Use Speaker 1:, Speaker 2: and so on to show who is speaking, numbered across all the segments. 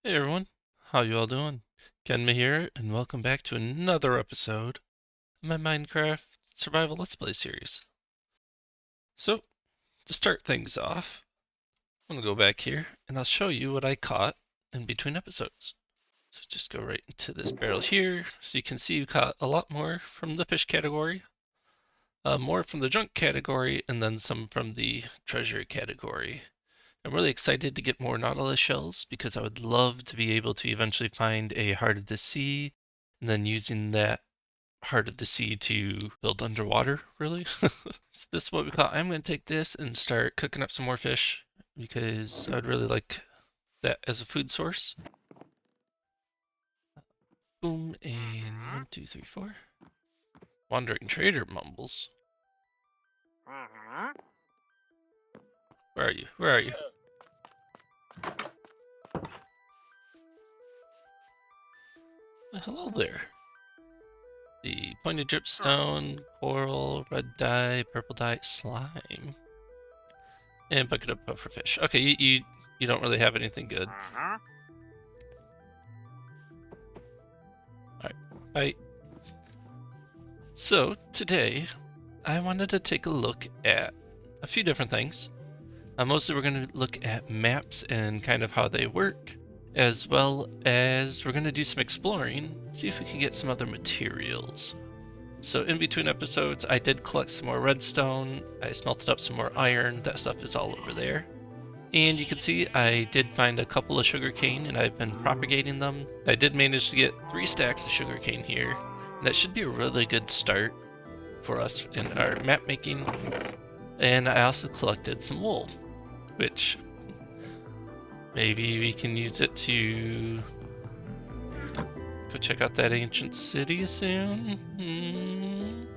Speaker 1: Hey everyone, how you all doing? Kenma here, and welcome back to another episode of my Minecraft Survival Let's Play series. So, to start things off, I'm gonna go back here and I'll show you what I caught in between episodes. So just go right into this barrel here, so you can see we caught a lot more from the fish category, more from the junk category, and then some from the treasure category. I'm really excited to get more Nautilus shells because I would love to be able to eventually find a Heart of the Sea and then using that Heart of the Sea to build underwater, really. So this is what we call. I'm going to take this and start cooking up some more fish because I'd really like that as a food source. Boom, and 1, 2, 3, 4. Wandering Trader mumbles. Where are you? Where are you? Hello there. The pointed dripstone, coral, red dye, purple dye, slime, and bucket of puffer fish. Okay, you don't really have anything good. Alright, bye. So, today, I wanted to take a look at a few different things. Mostly we're going to look at maps and kind of how they work, as well as we're going to do some exploring, see if we can get some other materials. So in between episodes, I did collect some more redstone, I smelted up some more iron, that stuff is all over there. And you can see I did find a couple of sugarcane and I've been propagating them. I did manage to get 3 stacks of sugarcane here. That should be a really good start for us in our map making. And I also collected some wool, which maybe we can use it to go check out that ancient city soon.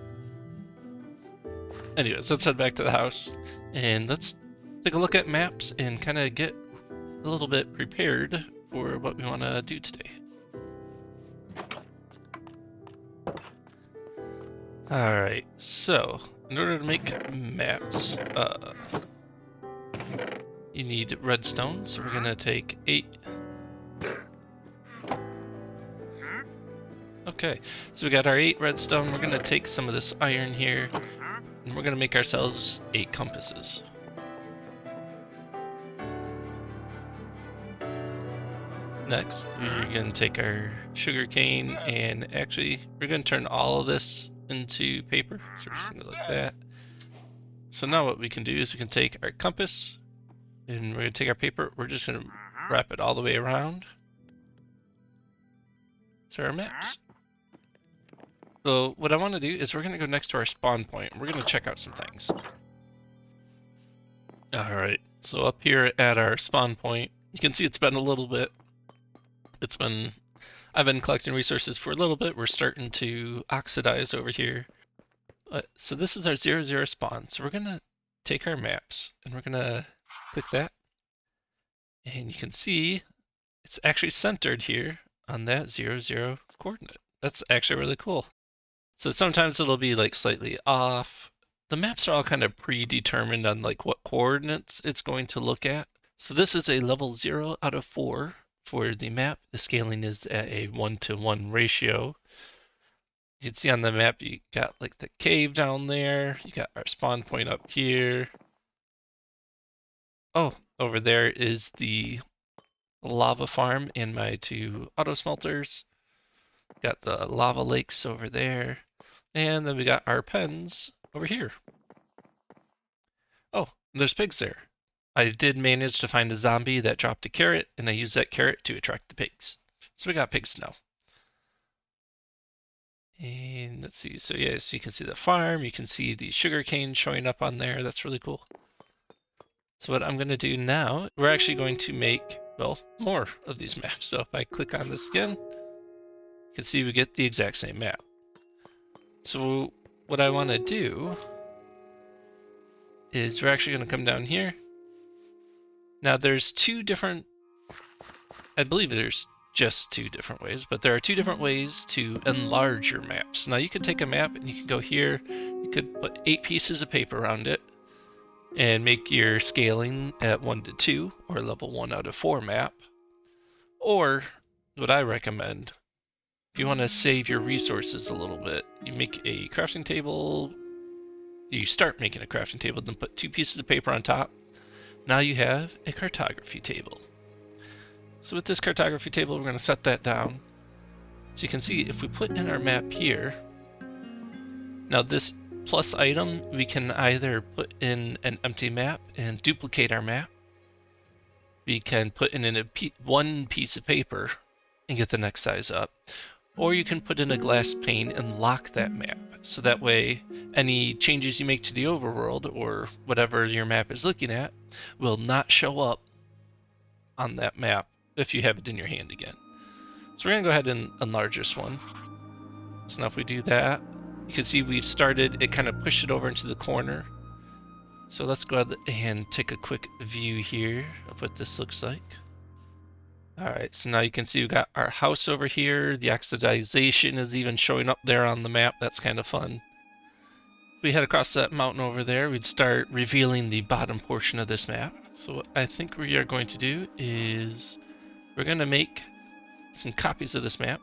Speaker 1: Anyways, let's head back to the house and let's take a look at maps and kind of get a little bit prepared for what we want to do today. Alright, so in order to make maps, you need redstone, so we're gonna take 8. Okay, so we got our 8 redstone. We're gonna take some of this iron here, and we're gonna make ourselves 8 compasses. Next, we're gonna take our sugar cane, and actually, we're gonna turn all of this into paper. So we're just gonna go like that. So now what we can do is we can take our compass, and we're gonna take our paper. We're just gonna wrap it all the way around. So our maps. So what I want to do is we're going to go next to our spawn point. We're going to check out some things. Alright, so up here at our spawn point, you can see it's been a little bit. I've been collecting resources for a little bit. We're starting to oxidize over here. So this is our 0, 0 spawn. So we're going to take our maps and we're going to click that. And you can see it's actually centered here on that 0, 0 coordinate. That's actually really cool. So sometimes it'll be like slightly off. The maps are all kind of predetermined on like what coordinates it's going to look at. So this is a level 0 out of 4 for the map. The scaling is at a 1:1 ratio. You can see on the map you got like the cave down there. You got our spawn point up here. Oh, over there is the lava farm and my 2 auto smelters. Got the lava lakes over there. And then we got our pens over here. Oh, there's pigs there. I did manage to find a zombie that dropped a carrot, and I used that carrot to attract the pigs. So we got pigs now. And let's see, so yeah, so you can see the farm, you can see the sugarcane showing up on there. That's really cool. So what I'm going to do now, we're actually going to make, well, more of these maps. So if I click on this again, you can see we get the exact same map. So what I want to do is we're actually going to come down here. Now there's 2 different, I believe there's just 2 different ways, but there are 2 different ways to enlarge your maps. Now you can take a map and you can go here, you could put 8 pieces of paper around it and make your scaling at 1:2 or level 1 out of 4 map. Or what I recommend, if you want to save your resources a little bit, you make a crafting table. You start making a crafting table, then put 2 pieces of paper on top. Now you have a cartography table. So with this cartography table, we're going to set that down. So you can see if we put in our map here, now this plus item, we can either put in an empty map and duplicate our map. We can put in one piece of paper and get the next size up. Or you can put in a glass pane and lock that map. So that way, any changes you make to the overworld or whatever your map is looking at will not show up on that map if you have it in your hand again. So we're going to go ahead and enlarge this one. So now if we do that, you can see we've started, it kind of pushed it over into the corner. So let's go ahead and take a quick view here of what this looks like. Alright, so now you can see we've got our house over here. The oxidization is even showing up there on the map. That's kind of fun. If we head across that mountain over there, we'd start revealing the bottom portion of this map. So what I think we are going to do is we're going to make some copies of this map.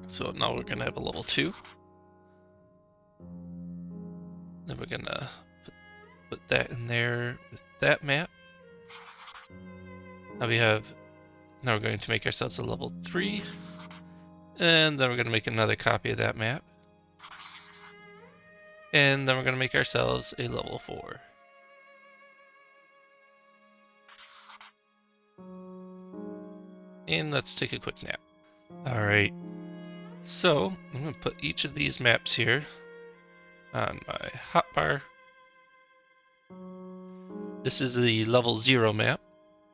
Speaker 1: So now we're going to have a level 2. Then we're going to put that in there with that map. Now we're going to make ourselves a level 3. And then we're going to make another copy of that map. And then we're going to make ourselves a level 4. And let's take a quick nap. Alright, so I'm going to put each of these maps here on my hotbar. This is the level 0 map.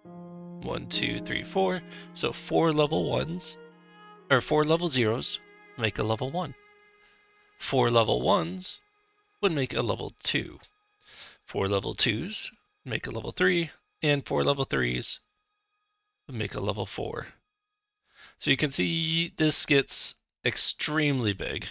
Speaker 1: 1, 2, 3, 4. So 4 level 1s, or 4 level 0s make a level 1. 4 level 1s would make a level 2. 4 level 2s make a level 3, and 4 level 3s would make a level 4. So you can see this gets extremely big.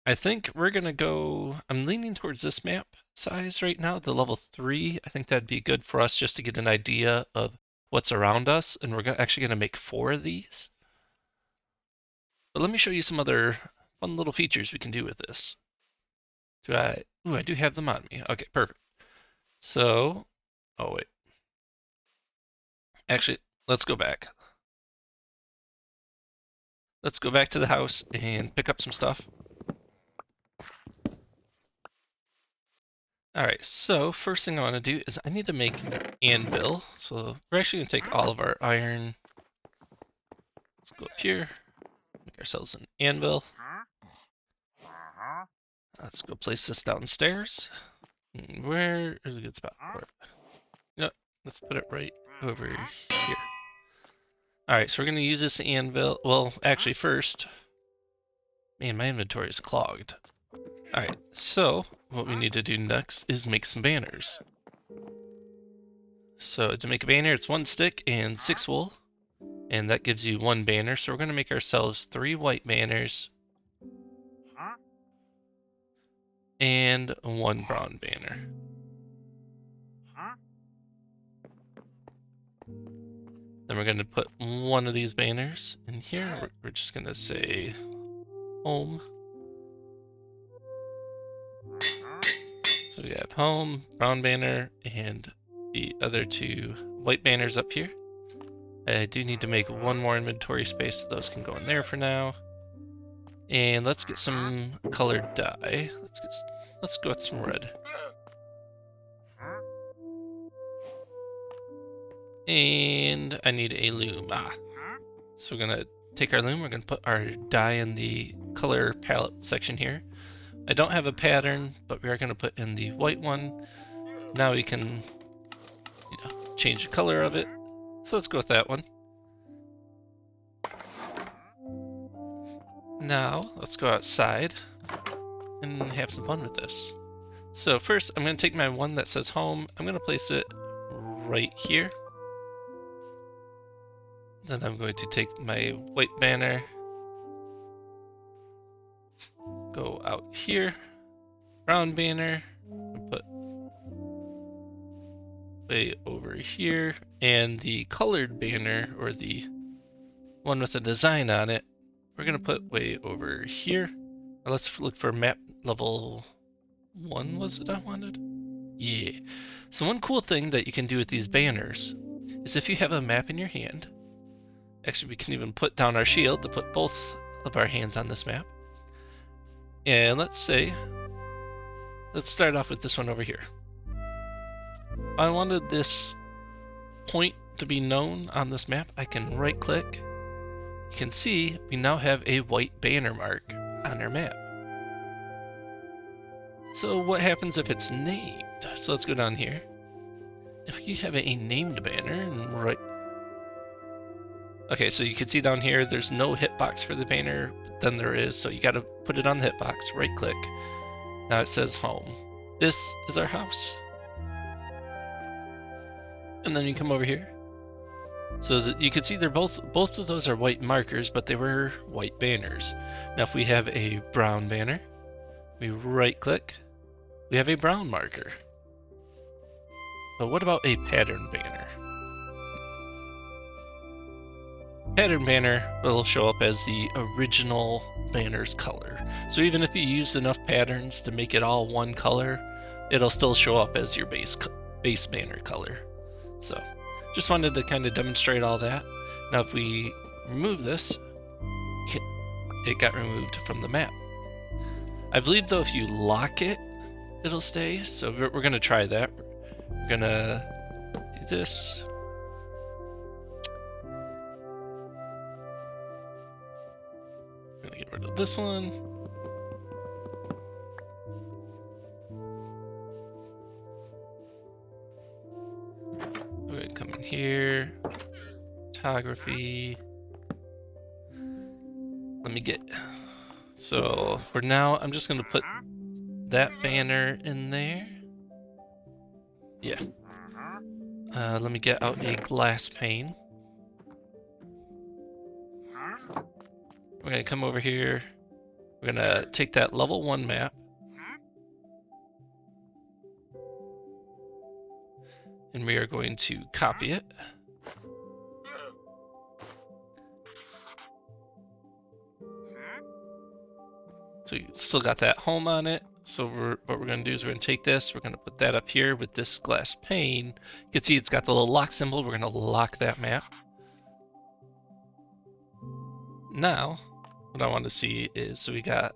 Speaker 1: I think we're going to go, I'm leaning towards this map size right now, the level 3. I think that'd be good for us just to get an idea of what's around us, and we're actually going to make 4 of these. But let me show you some other fun little features we can do with this. I do have them on me. Okay, perfect. So, oh wait. Actually, let's go back. Let's go back to the house and pick up some stuff. Alright, so first thing I want to do is I need to make an anvil. So we're actually going to take all of our iron. Let's go up here, make ourselves an anvil. Let's go place this downstairs. Where is a good spot for it? Yep, let's put it right over here. Alright, so we're going to use this anvil. Well, actually first, man, my inventory is clogged. Alright, so what we need to do next is make some banners. So to make a banner, it's 1 stick and 6 wool. And that gives you 1 banner. So we're going to make ourselves 3 white banners and 1 brown banner. Then we're going to put one of these banners in here. We're just going to say home. So we have home, brown banner, and the other 2 white banners up here. I do need to make 1 more inventory space, so those can go in there for now. And let's get some colored dye. Let's go with some red. And I need a loom. So we're gonna take our loom, we're gonna put our dye in the color palette section here. I don't have a pattern, but we are gonna put in the white one. Now we can, change the color of it. So let's go with that one. Now, let's go outside and have some fun with this. So first, I'm going to take my one that says home. I'm going to place it right here. Then I'm going to take my white banner, go out here, brown banner, put way over here, and the colored banner, or the one with a design on it, we're gonna put way over here. Now let's look for map level 1, was it I wanted? Yeah. So one cool thing that you can do with these banners is if you have a map in your hand, actually we can even put down our shield to put both of our hands on this map. And let's start off with this one over here. I wanted this point to be known on this map. I can right click. You can see we now have a white banner mark on our map. So what happens if it's named? So let's go down here. If you have a named banner and right... Okay, so you can see down here there's no hitbox for the banner, but then there is, so you gotta put it on the hitbox, right click. Now it says home. This is our house. And then you come over here. So that you can see they're both of those are white markers, but they were white banners. Now if we have a brown banner, we right click, we have a brown marker. But what about a pattern banner? Pattern banner will show up as the original banner's color. So even if you use enough patterns to make it all one color, it'll still show up as your base banner color. So just wanted to kind of demonstrate all that. Now if we remove this, it got removed from the map. I believe though if you lock it, it'll stay. So we're going to try that. We're going to do this. I'm going to get rid of this one. We're going to come in here. Photography. Let me get... So for now, I'm just going to put that banner in there. Yeah. Let me get out a glass pane. We're going to come over here. We're going to take that level 1 map. And we are going to copy it. So you still got that home on it. So what we're going to do is we're going to take this, we're going to put that up here with this glass pane. You can see it's got the little lock symbol. We're going to lock that map. Now, what I want to see is, so we got,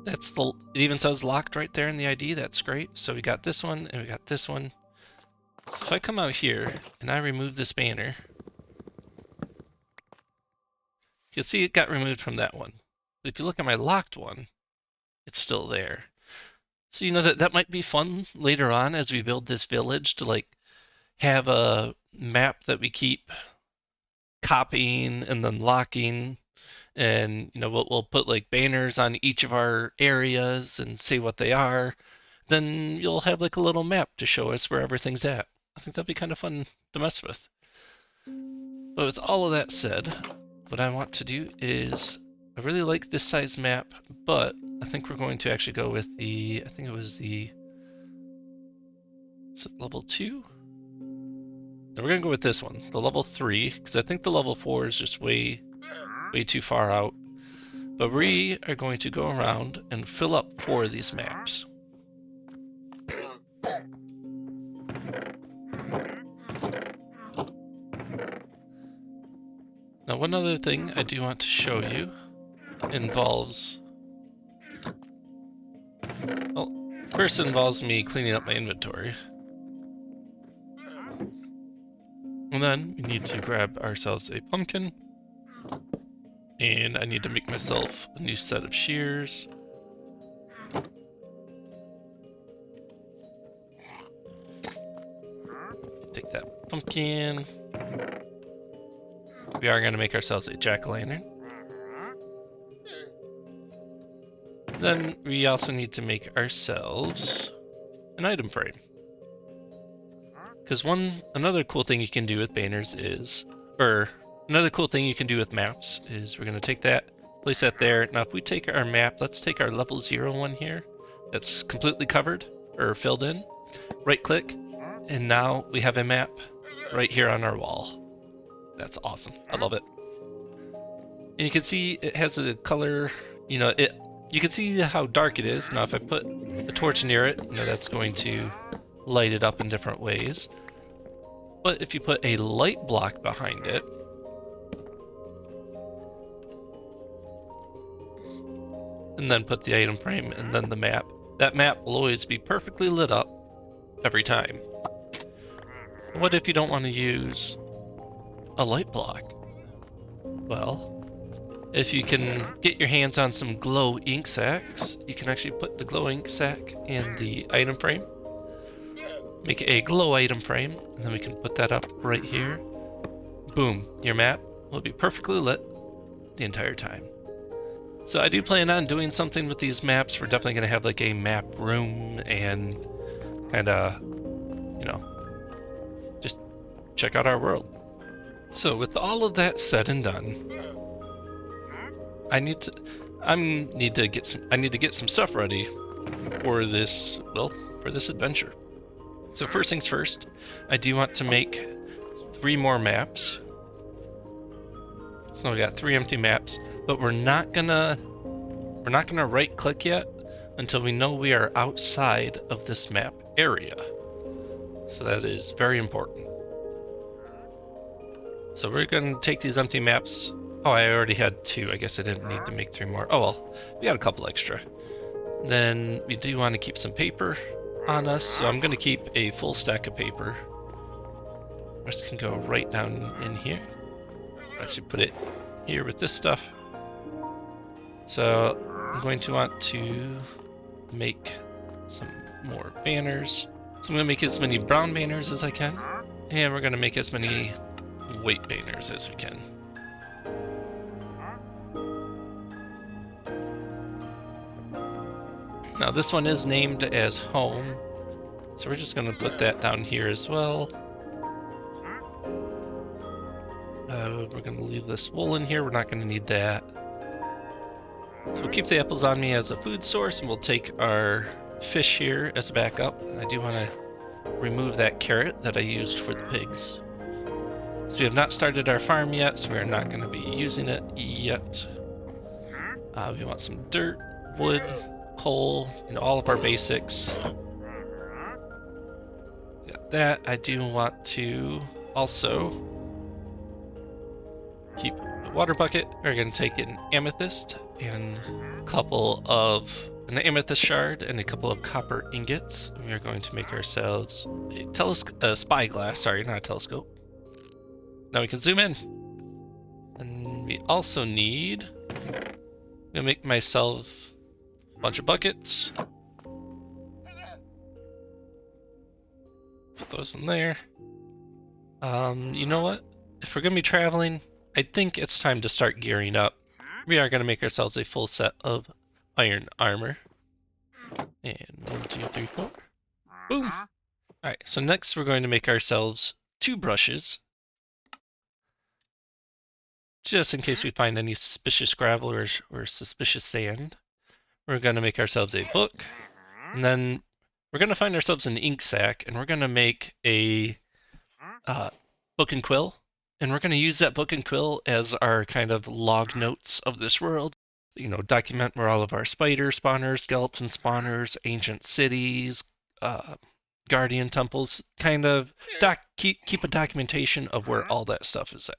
Speaker 1: it even says locked right there in the ID. That's great. So we got this one and we got this one. So if I come out here and I remove this banner, you'll see it got removed from that one. But if you look at my locked one, it's still there. So you know that might be fun later on as we build this village to like have a map that we keep copying and then locking, and you know we'll put like banners on each of our areas and say what they are. Then you'll have like a little map to show us where everything's at. I think that'd be kind of fun to mess with. But with all of that said, what I want to do is, I really like this size map, but I think we're going to actually go with the, I think it was the, is it level 2? No, we're going to go with this one, the level 3, because I think the level 4 is just way too far out. But we are going to go around and fill up 4 of these maps. Now one other thing I do want to show you involves, well, first it involves me cleaning up my inventory. And then we need to grab ourselves a pumpkin. And I need to make myself a new set of shears. Take that pumpkin. We are going to make ourselves a jack-o'-lantern. Then we also need to make ourselves an item frame. Because another cool thing you can do with banners is, or another cool thing you can do with maps is we're going to take that, place that there. Now if we take our map, let's take our level 0 one here that's completely covered. or filled in, right click, and now we have a map right here on our wall. That's awesome. I love it. And you can see it has a color, you know, you can see how dark it is. Now if I put a torch near it, you know, that's going to light it up in different ways. But if you put a light block behind it, and then put the item frame and then the map, that map will always be perfectly lit up every time. What if you don't want to use a light block? Well, if you can get your hands on some glow ink sacks, you can actually put the glow ink sack in the item frame, make it a glow item frame, and then we can put that up right here. Boom, your map will be perfectly lit the entire time. So I do plan on doing something with these maps. We're definitely going to have like a map room and kind of, you know, just check out our world. So with all of that said and done, I need to get some stuff ready for this, well, for this adventure. So first things first, I do want to make 3 more maps. So we got 3 empty maps, but we're not gonna right click yet until we know we are outside of this map area. So that is very important. So we're gonna take these empty maps. Oh, I already had 2. I guess I didn't need to make 3 more. Oh well, we got a couple extra. Then we do want to keep some paper on us, so I'm gonna keep a full stack of paper. This can go right down in here. Actually put it here with this stuff. So I'm going to want to make some more banners. So I'm going to make as many brown banners as I can, and we're going to make as many white banners as we can. Now this one is named as home, so we're just going to put that down here as well. We're going to leave this wool in here. We're not going to need that. So we'll keep the apples on me as a food source, and we'll take our fish here as a backup. And I do want to remove that carrot that I used for the pigs. So we have not started our farm yet, so we are not going to be using it yet. We want some dirt, wood, coal, all of our basics. Got that. I do want to also keep a water bucket. We're going to take an amethyst and an amethyst shard and a couple of copper ingots. We are going to make ourselves a spyglass. Sorry, not a telescope. Now we can zoom in. And we also need, I'm gonna make myself a bunch of buckets. Put those in there. You know what? If we're gonna be traveling, I think it's time to start gearing up. We are gonna make ourselves a full set of iron armor. And 1, 2, 3, 4. Boom! Alright, so next we're going to make ourselves 2 brushes. Just in case we find any suspicious gravel or suspicious sand. We're going to make ourselves a book. And then we're going to find ourselves an ink sac, and we're going to make a book and quill. And we're going to use that book and quill as our kind of log notes of this world. Document where all of our spider spawners, skeleton spawners, ancient cities, guardian temples, kind of keep a documentation of where all that stuff is at.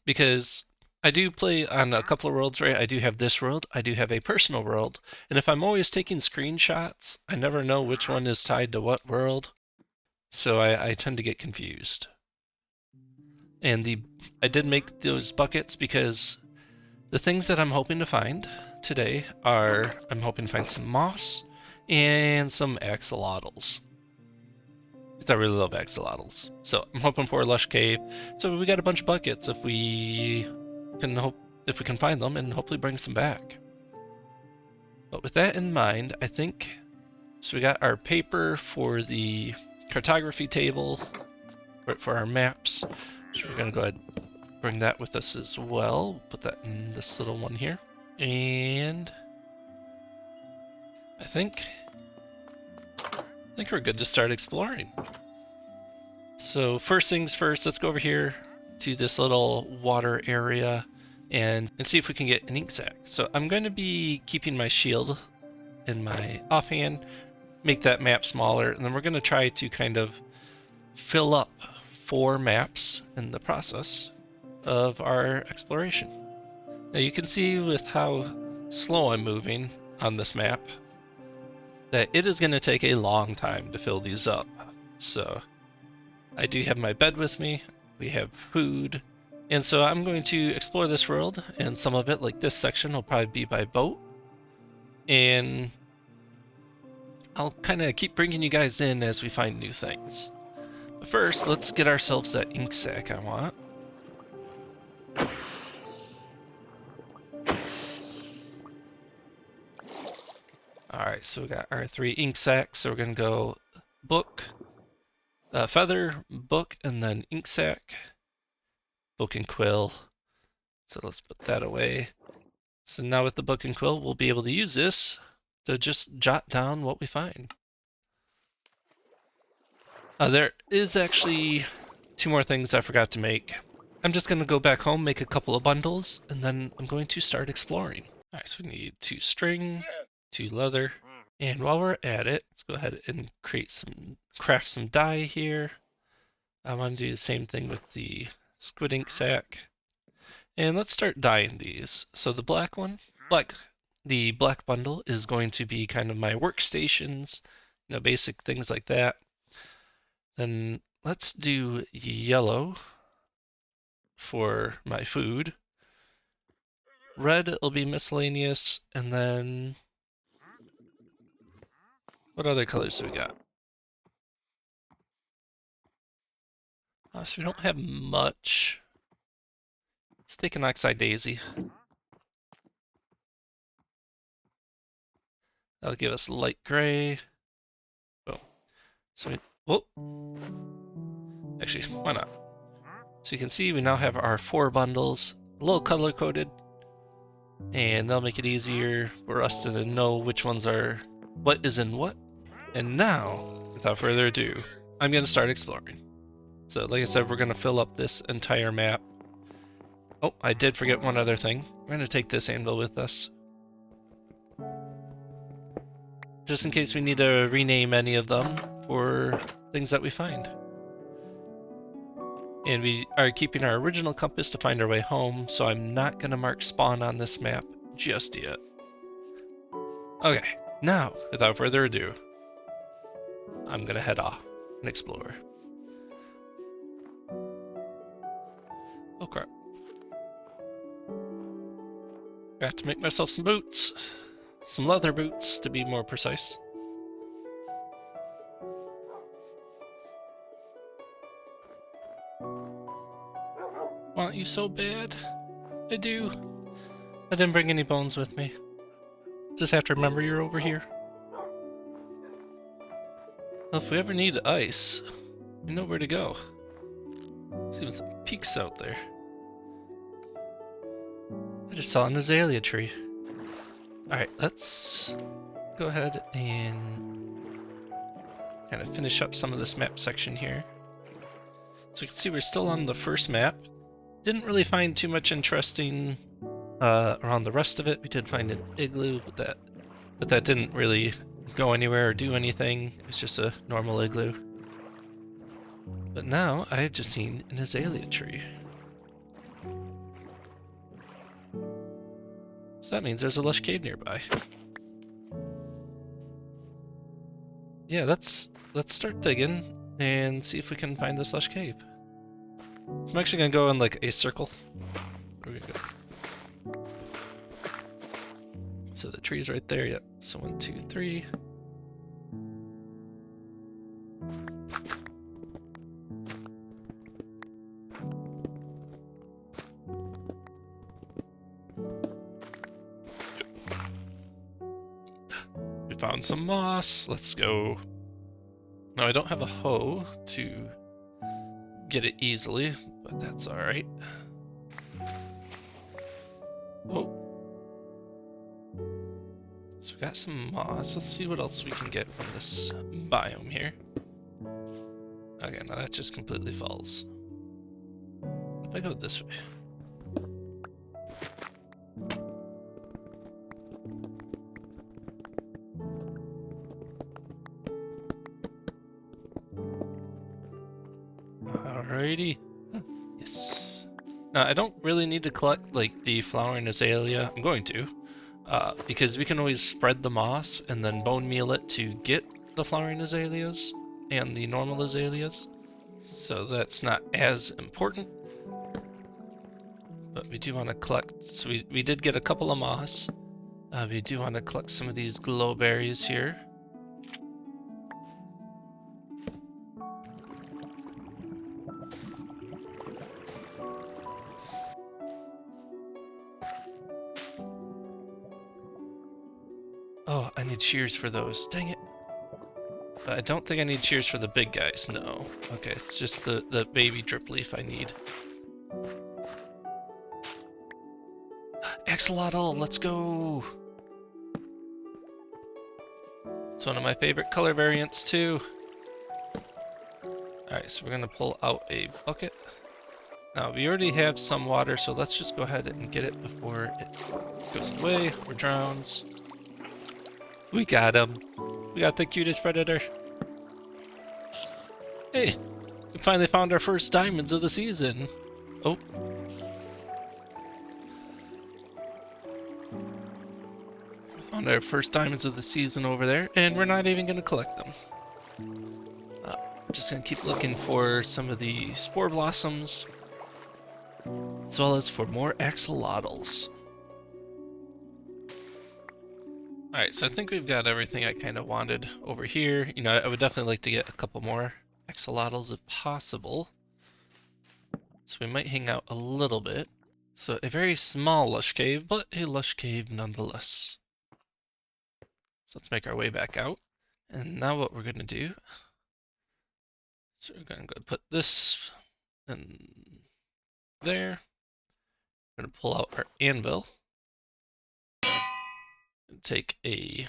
Speaker 1: Because I do play on a couple of worlds, right? I do have this world, I do have a personal world, and if I'm always taking screenshots, I never know which one is tied to what world, so I tend to get confused. And I did make those buckets because the things that I'm hoping to find today are, I'm hoping to find some moss and some axolotls. Because I really love axolotls. So I'm hoping for a lush cave. So we got a bunch of buckets if we can find them and hopefully bring some back. But with that in mind, I think, so we got our paper for the cartography table, for our maps. So we're gonna go ahead and bring that with us as well. Put that in this little one here. And I think I think we're good to start exploring. So first things first, let's go over here to this little water area and see if we can get an ink sac. So I'm going to be keeping my shield in my offhand, make that map smaller, and then we're going to try to kind of fill up 4 maps in the process of our exploration. Now you can see with how slow I'm moving on this map that it is going to take a long time to fill these up. So I do have my bed with me, we have food, and so I'm going to explore this world, and some of it, like this section, will probably be by boat, and I'll kind of keep bringing you guys in as we find new things. But first, let's get ourselves that ink sac I want. Alright, so we got our 3 ink sacs, so we're going to go book, feather, book, and then ink sac, book and quill. So let's put that away. So now with the book and quill, we'll be able to use this to just jot down what we find. There is actually 2 more things I forgot to make. I'm just going to go back home, make a couple of bundles, and then I'm going to start exploring. Alright, so we need 2 string, 2 leather, and while we're at it, let's go ahead and craft some dye here. I want to do the same thing with the squid ink sac. And let's start dyeing these. So the black one, the black bundle is going to be kind of my workstations, basic things like that. Then let's do yellow for my food. Red will be miscellaneous, and then what other colors do we got? So we don't have much. Let's take an oxide daisy. That'll give us light gray. Oh, so actually, why not? So you can see we now have our 4 bundles, a little color coded, and that'll make it easier for us to know which ones are what is in what. And now, without further ado, I'm going to start exploring. So like I said, we're going to fill up this entire map. Oh, I did forget one other thing. We're going to take this anvil with us, just in case we need to rename any of them for things that we find. And we are keeping our original compass to find our way home, so I'm not going to mark spawn on this map just yet. Okay, now, without further ado, I'm going to head off and explore. Oh crap. Got to make myself some boots. Some leather boots, to be more precise. Want you so bad. I do. I didn't bring any bones with me. Just have to remember you're over here. Well, if we ever need ice, we know where to go. See some peaks out there. I just saw an azalea tree. Alright, let's go ahead and kind of finish up some of this map section here. So you can see we're still on the first map. Didn't really find too much interesting around the rest of it. We did find an igloo, but that didn't really go anywhere or do anything. It's just a normal igloo. But now I have just seen an azalea tree. So that means there's a lush cave nearby. Yeah, let's start digging and see if we can find this lush cave. So I'm actually gonna go in like a circle. Where we go? So the tree's right there, yep. So 1, 2, 3. We found some moss. Let's go. Now I don't have a hoe to get it easily, but that's alright. Oh. So we got some moss. Let's see what else we can get from this biome here. Okay, now that just completely falls. If I go this way. Alrighty. Yes. Now, I don't really need to collect like the flowering azalea. I'm going to, because we can always spread the moss and then bone meal it to get the flowering azaleas and the normal azaleas. So that's not as important. But we do want to collect. So we did get a couple of moss. We do want to collect some of these glow berries here. Oh, I need shears for those. Dang it. But I don't think I need shears for the big guys. No. Okay, it's just the baby drip leaf I need. Axolotl, let's go! It's one of my favorite color variants too. Alright, so we're gonna pull out a bucket. Now we already have some water, so let's just go ahead and get it before it goes away or drowns. We got him. We got the cutest predator. Hey, we finally found our first diamonds of the season. Oh. We found our first diamonds of the season over there, and we're not even going to collect them. I'm just going to keep looking for some of the spore blossoms, as well as for more axolotls. Alright, so I think we've got everything I kind of wanted over here. You know, I would definitely like to get a couple more axolotls if possible. So we might hang out a little bit. So a very small lush cave, but a lush cave nonetheless. So let's make our way back out. And now what we're going to do, so we're going to go put this in there. We're going to pull out our anvil. Take a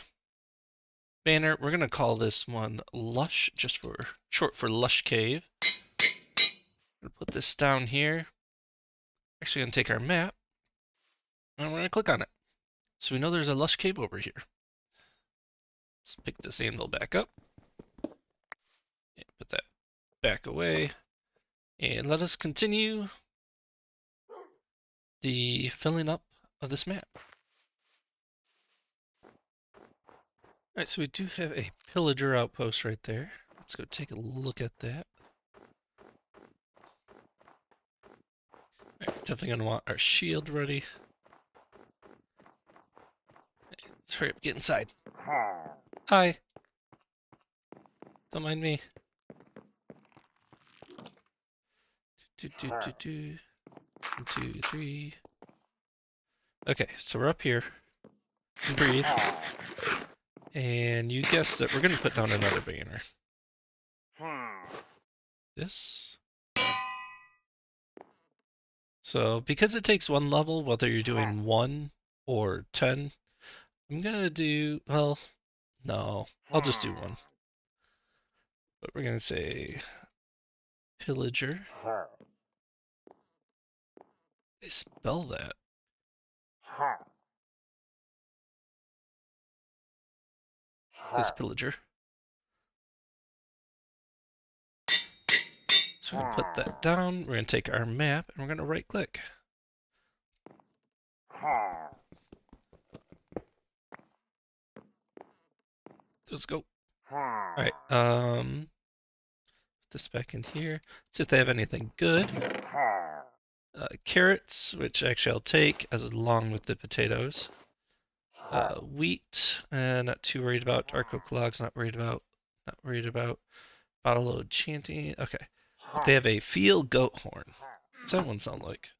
Speaker 1: banner. We're going to call this one Lush, just for short for Lush Cave. We're going to put this down here. Actually going to take our map, and we're going to click on it. So we know there's a Lush Cave over here. Let's pick this anvil back up. And put that back away. And let us continue the filling up of this map. Alright, so we do have a pillager outpost right there. Let's go take a look at that. Alright, definitely going to want our shield ready. Let's hurry up, get inside. Hi. Don't mind me. Do, do, do, do. 1, 2, 3. Okay, so we're up here. Breathe. And you guessed it, we're going to put down another banner. This. So, because it takes 1 level, whether you're doing 1 or 10, I'm going to do, well, no, I'll just do 1. But we're going to say pillager. They spell that. This pillager. So we're going to put that down. We're going to take our map and we're going to right click. Let's go. Alright, put this back in here. See if they have anything good. Carrots, which actually I'll take as along with the potatoes. Wheat, not too worried about. Dark oak logs, not worried about. Not worried about. Bottle load chanting. Okay. But they have a field goat horn. What's that one sound like?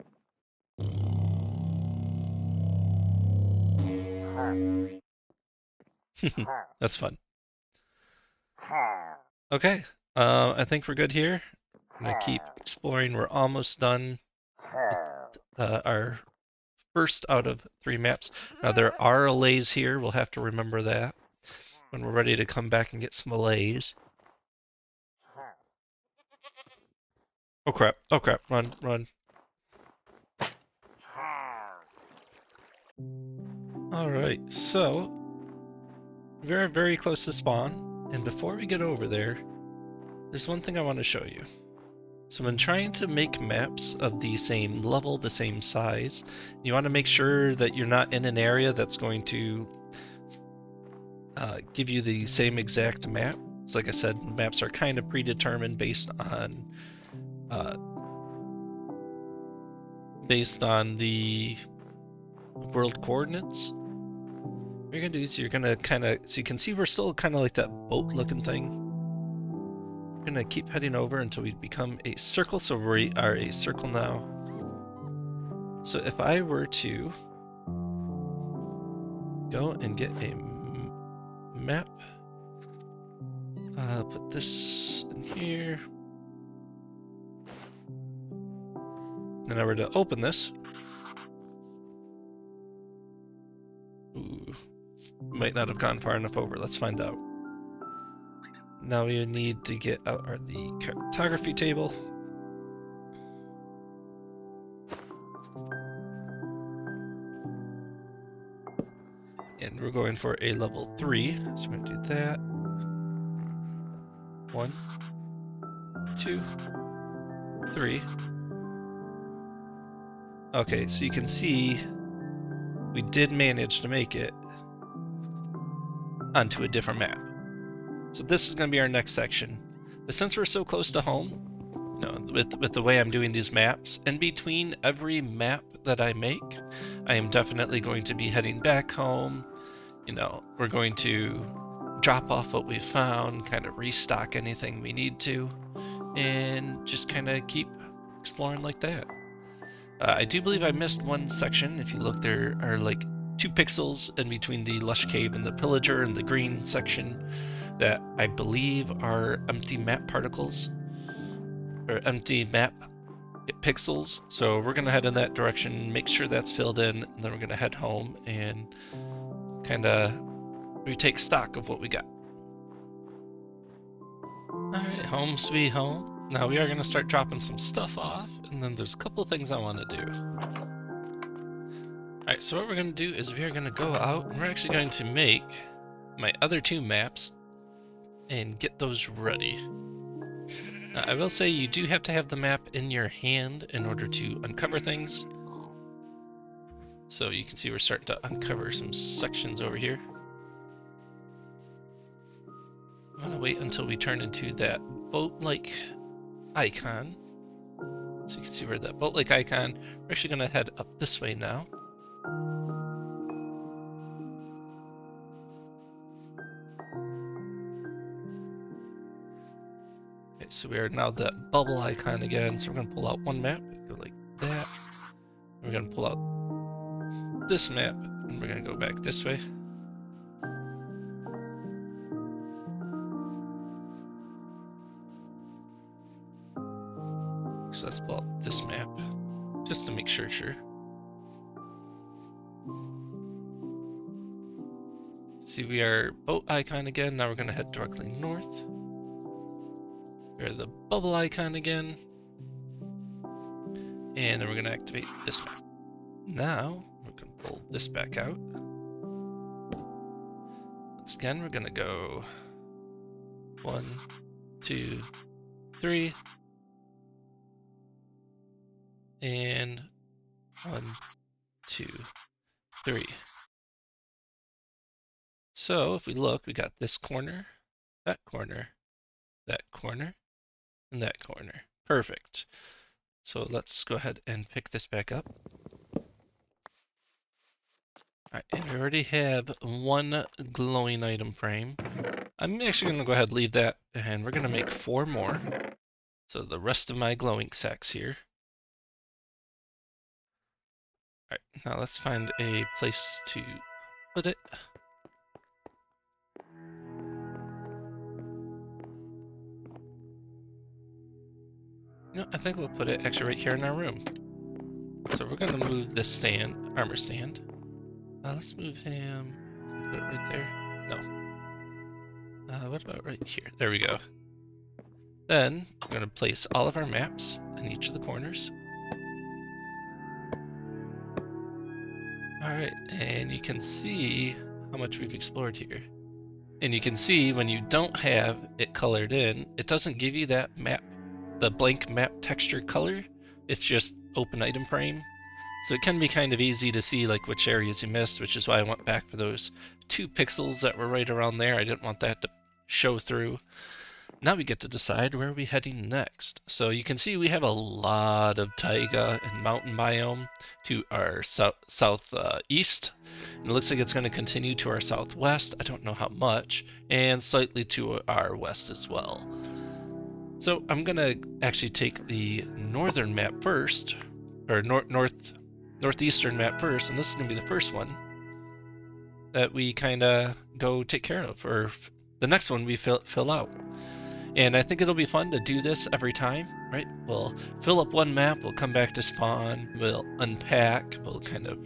Speaker 1: That's fun. Okay. I think we're good here. I'm gonna keep exploring. We're almost done with our first out of 3 maps. Now there are allays here. We'll have to remember that when we're ready to come back and get some allays. Oh crap! Oh crap! Run! Run! All right, so we're very close to spawn, and before we get over there, there's one thing I want to show you. So when trying to make maps of the same level, the same size, you want to make sure that you're not in an area that's going to give you the same exact map. So like I said, maps are kind of predetermined based on the world coordinates. What you're gonna do is you're gonna so you can see we're still kind of like that boat looking thing. We're gonna keep heading over until we become a circle, so we are a circle now. So if I were to go and get a map, put this in here, then I were to open this, ooh, might not have gone far enough over. Let's find out. Now we need to get out the cartography table. And we're going for a level 3, so we're going to do that. 1, 2, 3. Okay, so you can see we did manage to make it onto a different map. So this is going to be our next section. But since we're so close to home, you know, with the way I'm doing these maps, in between every map that I make, I am definitely going to be heading back home. You know, we're going to drop off what we found, kind of restock anything we need to, and just kind of keep exploring like that. I do believe I missed one section. If you look, there are like 2 pixels in between the lush cave and the pillager and the green section that I believe are empty map particles or empty map pixels. So we're gonna head in that direction, make sure that's filled in, and then we're gonna head home and kind of retake stock of what we got. Alright, home sweet home. Now we are going to start dropping some stuff off, and then there's a couple of things I want to do. Alright, so what we're going to do is we are going to go out, and we're actually going to make my other 2 maps and get those ready. Now, I will say you do have to have the map in your hand in order to uncover things. So you can see we're starting to uncover some sections over here. I'm going to wait until we turn into that boat-like icon. So you can see where that boat-like icon, we're actually going to head up this way now. Okay, so we are now that bubble icon again. So we're going to pull out one map, go like that. We're going to pull out this map, and we're going to go back this way. So let's pull out this map, just to make sure. See, we are boat icon again. Now we're going to head directly north. We are the bubble icon again. And then we're going to activate this map. Now, we're going to pull this back out. Once again, we're going to go 1, 2, 3. And 1, 2, 3. So if we look, we got this corner, that corner, that corner, and that corner. Perfect. So let's go ahead and pick this back up. Alright, and we already have 1 glowing item frame. I'm actually going to go ahead and leave that, and we're going to make 4 more. So the rest of my glowing sacks here. Alright, now let's find a place to put it. You know, I think we'll put it actually right here in our room. So we're gonna move this armor stand. Let's move him. Put it right there. No. What about right here? There we go. Then we're gonna place all of our maps in each of the corners. All right, and you can see how much we've explored here. And you can see when you don't have it colored in, it doesn't give you that map, the blank map texture color. It's just open item frame. So it can be kind of easy to see like which areas you missed, which is why I went back for those 2 pixels that were right around there. I didn't want that to show through. Now we get to decide where we're heading next. So you can see we have a lot of taiga and mountain biome to our southeast. And it looks like it's going to continue to our southwest. I don't know how much. And slightly to our west as well. So I'm going to actually take the northern map first, or northeastern map first, and this is going to be the first one that we kind of go take care of, or the next one we fill out. And I think it'll be fun to do this every time, right? We'll fill up one map, we'll come back to spawn, we'll unpack, we'll kind of,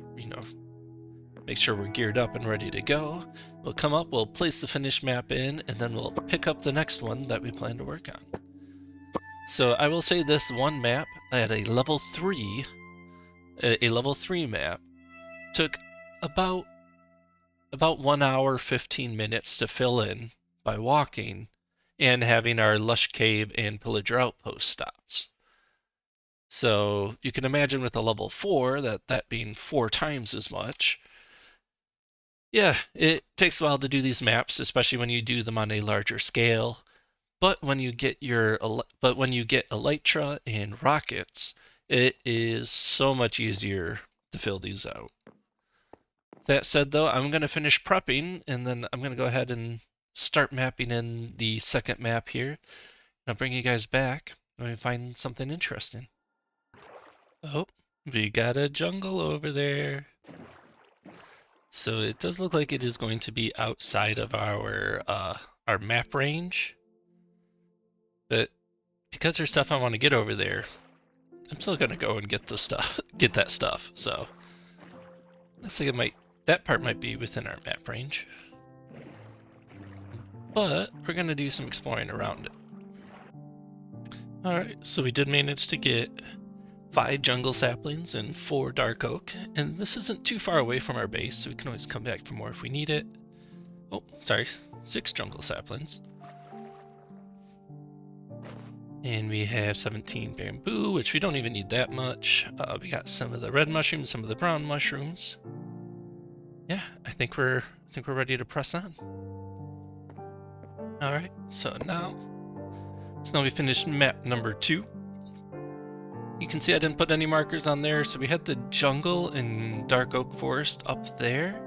Speaker 1: make sure we're geared up and ready to go. We'll come up, we'll place the finished map in, and then we'll pick up the next one that we plan to work on. So I will say this one map at a level 3 map took about 1 hour 15 minutes to fill in by walking and having our lush cave and pillager outpost stops. So you can imagine with a level 4 that being 4 times as much. Yeah, it takes a while to do these maps, especially when you do them on a larger scale. But when you get elytra and rockets, it is so much easier to fill these out. That said, though, I'm going to finish prepping, and then I'm going to go ahead and start mapping in the second map here. And I'll bring you guys back when we find something interesting. Oh, we got a jungle over there. So it does look like it is going to be outside of our map range. But because there's stuff I want to get over there, I'm still gonna go and get that stuff. So looks like that part might be within our map range. But we're gonna do some exploring around it. Alright, so we did manage to get 5 jungle saplings and 4 dark oak, and this isn't too far away from our base, so we can always come back for more if we need it. Oh, sorry, 6 jungle saplings. And we have 17 bamboo, which we don't even need that much. We got some of the red mushrooms, some of the brown mushrooms. Yeah, I think we're ready to press on. All right, so now we finished map number 2. You can see I didn't put any markers on there, so we had the jungle and dark oak forest up there.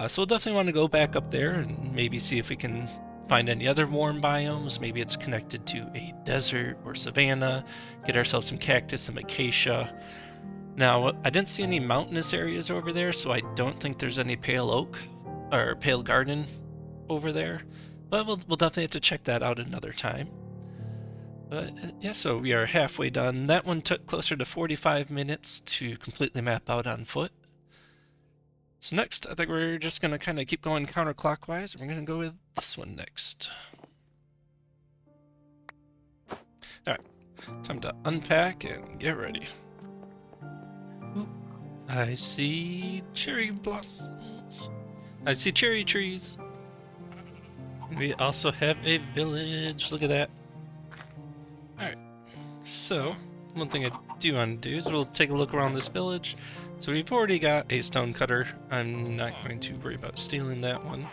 Speaker 1: So we'll definitely want to go back up there and maybe see if we can find any other warm biomes. Maybe it's connected to a desert or savanna. Get ourselves some cactus, some acacia. Now, I didn't see any mountainous areas over there, so I don't think there's any pale oak or pale garden over there. But we'll definitely have to check that out another time. But yeah, so we are halfway done. That one took closer to 45 minutes to completely map out on foot. So next, I think we're just going to kind of keep going counterclockwise. We're going to go with this one next. Alright, time to unpack and get ready. Ooh, I see cherry blossoms. I see cherry trees. We also have a village. Look at that. Alright, so one thing I do want to do is we'll take a look around this village. So we've already got a stone cutter. I'm not going to worry about stealing that one.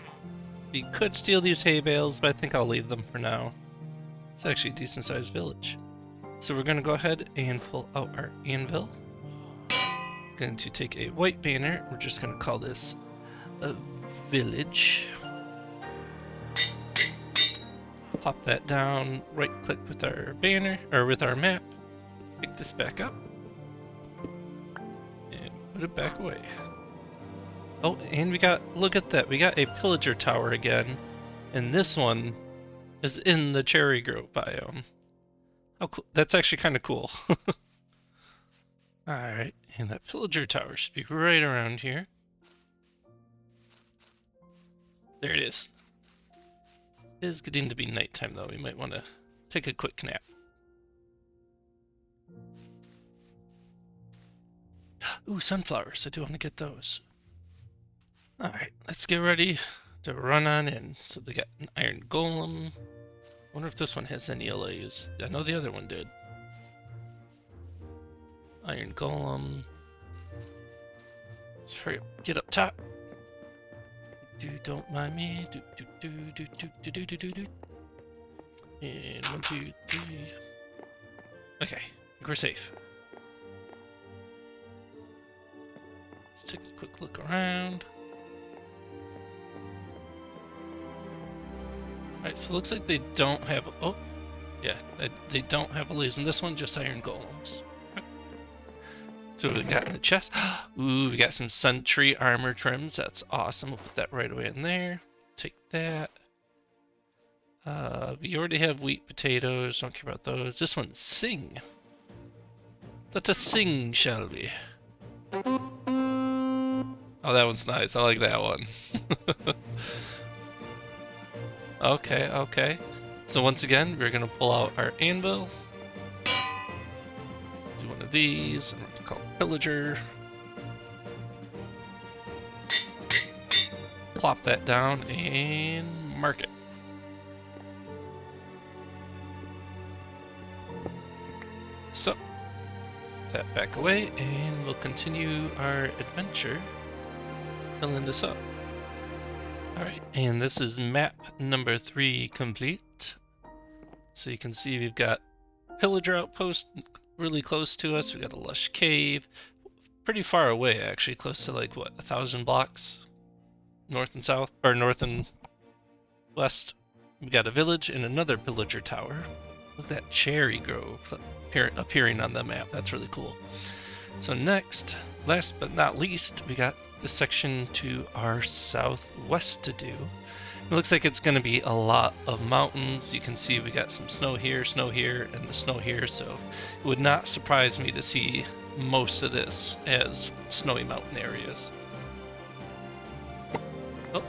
Speaker 1: We could steal these hay bales, but I think I'll leave them for now. It's actually a decent sized village. So we're going to go ahead and pull out our anvil. Going to take a white banner. We're just going to call this a village. Pop that down, right click with our banner, or with our map. Pick this back up. Put it back away. Oh, and look at that, we got a pillager tower again, and this one is in the cherry grove biome. How cool, that's actually kind of cool. Alright, and that pillager tower should be right around here. There it is. It is getting to be nighttime though, we might want to take a quick nap. Ooh, sunflowers, I do want to get those. Alright, let's get ready to run on in. So they got an iron golem. Wonder if this one has any LAs. I know the other one did. Iron golem. Let's hurry up, get up top. Don't mind me. And 1, 2, 3. Okay, I think we're safe. Let's take a quick look around. Alright, so it looks like they don't have. Oh, yeah, they don't have LAs in this one, just iron golems. So we got in the chest. Ooh, we got some sentry armor trims. That's awesome. We'll put that right away in there. Take that. We already have wheat potatoes. Don't care about those. This one's sing. Let us sing, shall we? Oh, that one's nice. I like that one. Okay, okay. So once again, we're gonna pull out our anvil. Do one of these. I'm gonna call it pillager. Plop that down and mark it. So, that back away, and we'll continue our adventure filling this up. Alright, and this is map number 3 complete. So you can see we've got pillager outpost really close to us. We got a lush cave, pretty far away actually, close to like what, 1,000 blocks north and south, or north and west. We got a village and another pillager tower. Look at that cherry grove appearing on the map. That's really cool. So next, last but not least, we got this section to our southwest to do. It looks like it's going to be a lot of mountains. You can see we got some snow here, and the snow here, so it would not surprise me to see most of this as snowy mountain areas. Oh,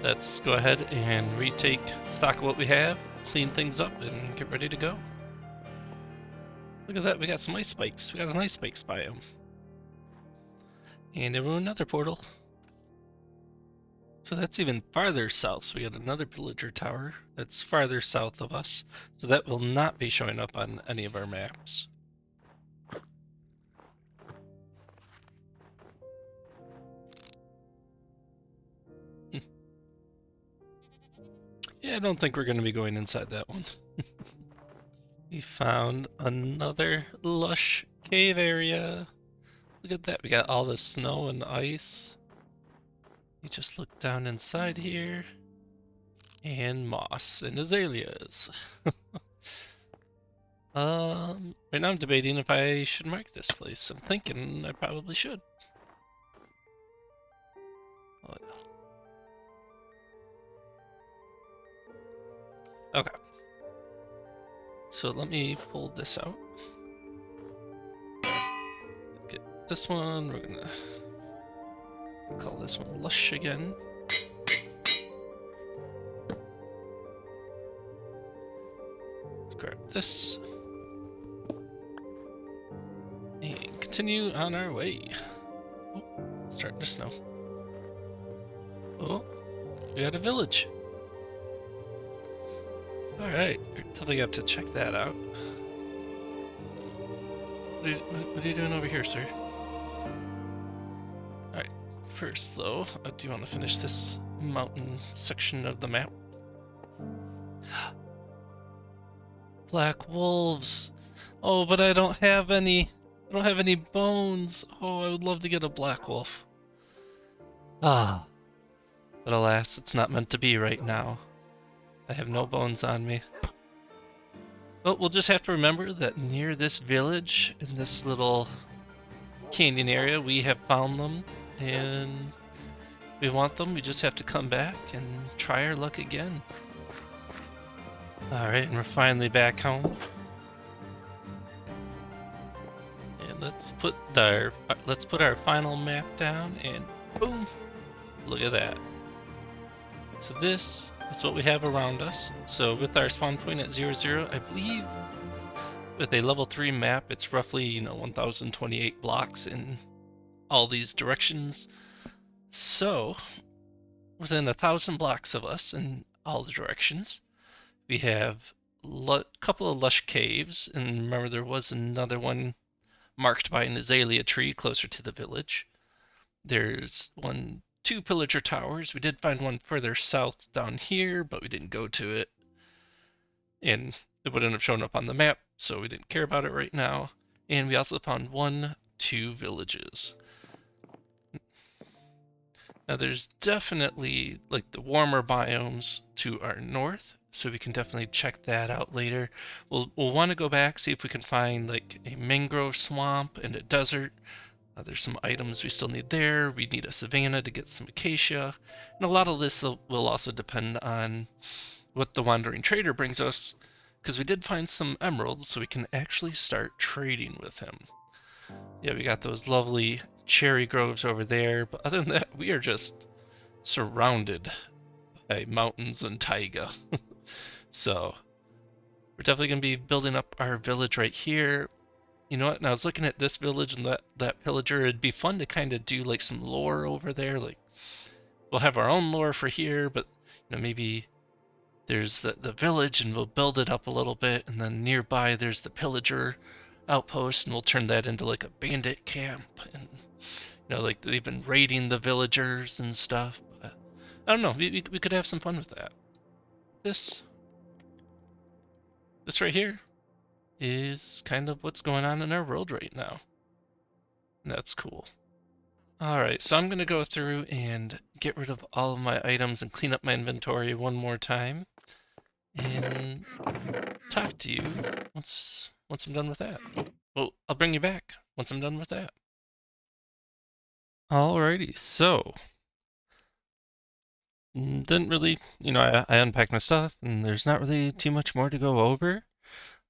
Speaker 1: let's go ahead and retake stock of what we have, clean things up, and get ready to go. Look at that, we got some ice spikes. We got an ice spikes biome. And there were another portal. So that's even farther south. So we got another pillager tower that's farther south of us. So that will not be showing up on any of our maps. Yeah, I don't think we're going to be going inside that one. We found another lush cave area. Look at that, we got all the snow and ice. You just look down inside here. And moss and azaleas. Right now I'm debating if I should mark this place. I'm thinking I probably should. Oh, yeah. Okay. So let me pull this out. Get this one. We're gonna call this one Lush again. Let's grab this. And continue on our way. Oh, starting to snow. Oh, we got a village. Alright, totally have to check that out. What are you doing over here, sir? Alright, first though, I do want to finish this mountain section of the map. Black wolves! Oh, but I don't have any. I don't have any bones. Oh, I would love to get a black wolf. Ah. But alas, it's not meant to be right now. I have no bones on me. Well, we'll just have to remember that near this village, in this little canyon area, we have found them, and we want them. We just have to come back and try our luck again. Alright, and we're finally back home. And let's put our final map down, and boom, look at that. So this is what we have around us. So with our spawn point at 0, I believe with a level 3 map, it's roughly 1,028 blocks in all these directions. So within 1,000 blocks of us in all the directions, we have a couple of lush caves, and remember there was another one marked by an azalea tree closer to the village. There's two pillager towers. We did find one further south down here, but we didn't go to it, and it wouldn't have shown up on the map, so we didn't care about it right now. And we also found 2 villages. Now there's definitely like the warmer biomes to our north, so we can definitely check that out later. We'll want to go back, see if we can find like a mangrove swamp and a desert. There's some items we still need there. We need a savanna to get some acacia. And a lot of this will also depend on what the wandering trader brings us, because we did find some emeralds, so we can actually start trading with him. Yeah, we got those lovely cherry groves over there, but other than that, we are just surrounded by mountains and taiga. So we're definitely going to be building up our village right here. You know what, and I was looking at this village and that pillager. It'd be fun to kind of do like some lore over there. Like, we'll have our own lore for here, but maybe there's the village and we'll build it up a little bit, and then nearby there's the pillager outpost, and we'll turn that into like a bandit camp, and like they've been raiding the villagers and stuff. But I don't know, we could have some fun with that. This right here is kind of what's going on in our world right now. And that's cool. Alright, so I'm going to go through and get rid of all of my items and clean up my inventory one more time, and talk to you once I'm done with that. Well, I'll bring you back once I'm done with that. Alrighty, so didn't really, I unpacked my stuff, and there's not really too much more to go over.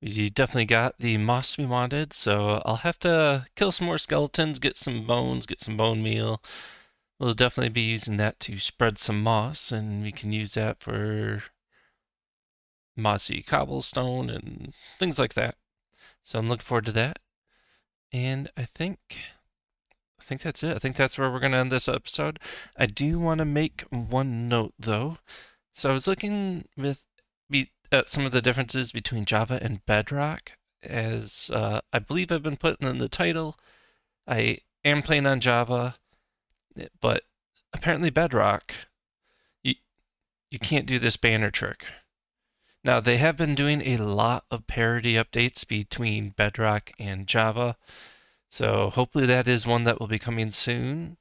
Speaker 1: We definitely got the moss we wanted, so I'll have to kill some more skeletons, get some bones, get some bone meal. We'll definitely be using that to spread some moss, and we can use that for mossy cobblestone and things like that. So I'm looking forward to that. And I think that's it. I think that's where we're going to end this episode. I do want to make one note, though. So I was looking at some of the differences between Java and Bedrock, as I believe I've been putting in the title. I am playing on Java, but apparently Bedrock, you can't do this banner trick. Now, they have been doing a lot of parity updates between Bedrock and Java, so hopefully that is one that will be coming soon.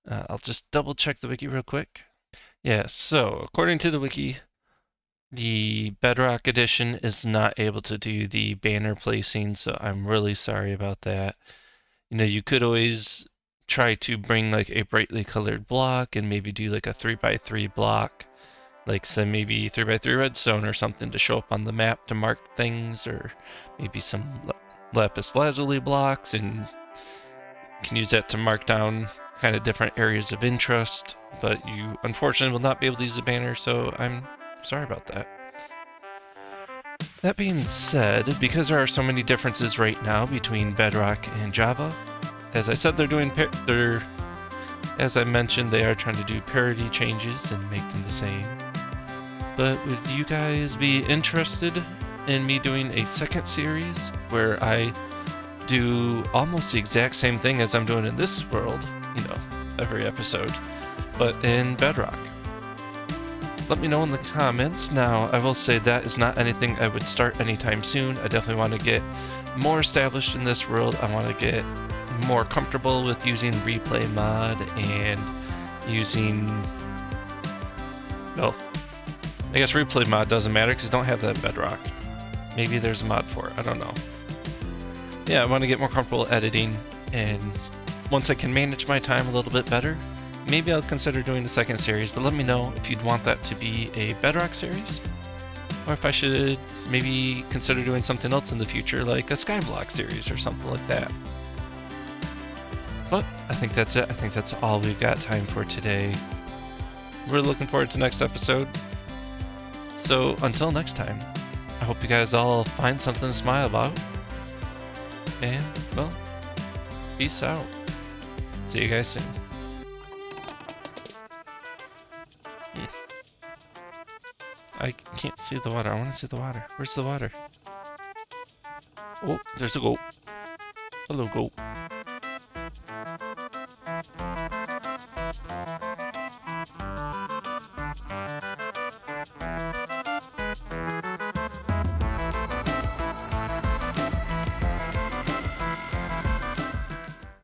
Speaker 1: I'll just double check the wiki real quick. Yeah, so according to the wiki, the Bedrock edition is not able to do the banner placing, so I'm really sorry about that. You could always try to bring like a brightly colored block and maybe do like a 3x3 block, like some maybe 3x3 redstone or something to show up on the map to mark things, or maybe some lapis lazuli blocks, and you can use that to mark down kind of different areas of interest. But you unfortunately will not be able to use the banner, so I'm sorry about that. That being said, because there are so many differences right now between Bedrock and Java, as I said, as I mentioned, they are trying to do parity changes and make them the same. But would you guys be interested in me doing a second series where I do almost the exact same thing as I'm doing in this world, every episode, but in Bedrock? Let me know in the comments. Now, I will say that is not anything I would start anytime soon. I definitely want to get more established in this world. I want to get more comfortable with using replay mod and using, well, I guess replay mod doesn't matter because I don't have that Bedrock. Maybe there's a mod for it. I don't know. Yeah, I want to get more comfortable editing, and once I can manage my time a little bit better, maybe I'll consider doing a second series. But let me know if you'd want that to be a Bedrock series, or if I should maybe consider doing something else in the future, like a Skyblock series or something like that. But I think that's it. I think that's all we've got time for today. We're looking forward to next episode. So until next time, I hope you guys all find something to smile about. And, well, peace out. See you guys soon. I can't see the water. I want to see the water. Where's the water? Oh, there's a goat. Hello, goat.